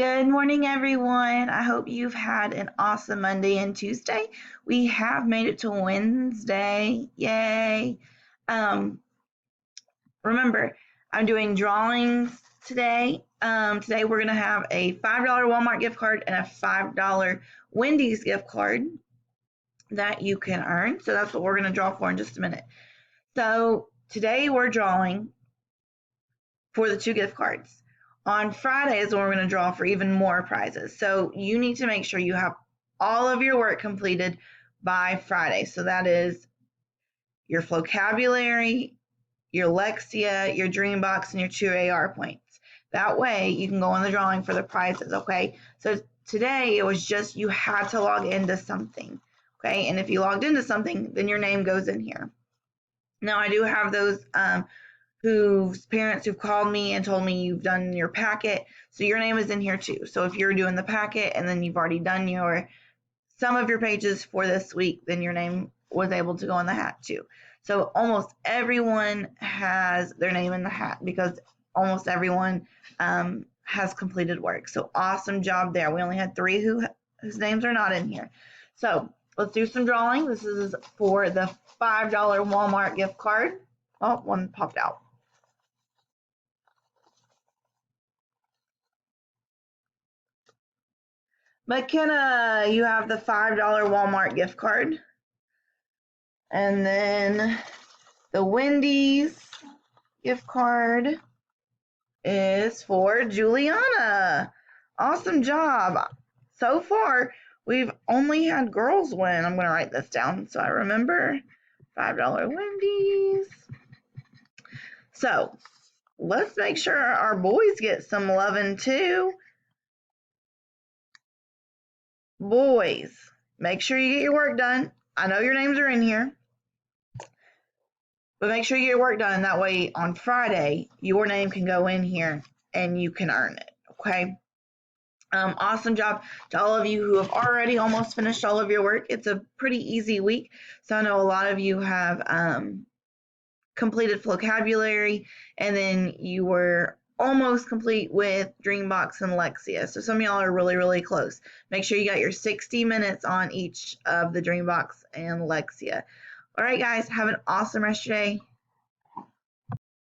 Good morning, everyone. I hope you've had an awesome Monday and Tuesday. We have made it to Wednesday. Yay. Um, Remember, I'm doing drawings today. Today we're going to have a $5 Walmart gift card and a $5 Wendy's gift card that you can earn. So that's what we're going to draw for in just a minute. So today we're drawing for the 2 gift cards. On Friday is when we're going to draw for even more prizes. So you need to make sure you have all of your work completed by Friday. So that is your vocabulary, your Lexia, your Dreambox, and your 2 AR points. That way you can go in the drawing for the prizes, okay? So today it was just you had to log into something, okay? And if you logged into something, then your name goes in here. Now I do have those whose parents who've called me and told me you've done your packet. So your name is in here too. So if you're doing the packet and then you've already done some of your pages for this week, then your name was able to go in the hat too. So almost everyone has their name in the hat because almost everyone has completed work. So awesome job there. We only had 3 whose names are not in here. So let's do some drawing. This is for the $5 Walmart gift card. Oh, one popped out. McKenna, you have the $5 Walmart gift card. And then the Wendy's gift card is for Juliana. Awesome job. So far, we've only had girls win. I'm going to write this down so I remember. $5 Wendy's. So let's make sure our boys get some loving too. Boys, make sure you get your work done. I know your names are in here, but make sure you get your work done. That way on Friday, your name can go in here and you can earn it, okay? Awesome job to all of you who have already almost finished all of your work. It's a pretty easy week, so I know a lot of you have completed vocabulary, and then you were almost complete with Dreambox and Lexia. So some of y'all are really, really close. Make sure you got your 60 minutes on each of the Dreambox and Lexia. All right, guys, have an awesome rest of your day.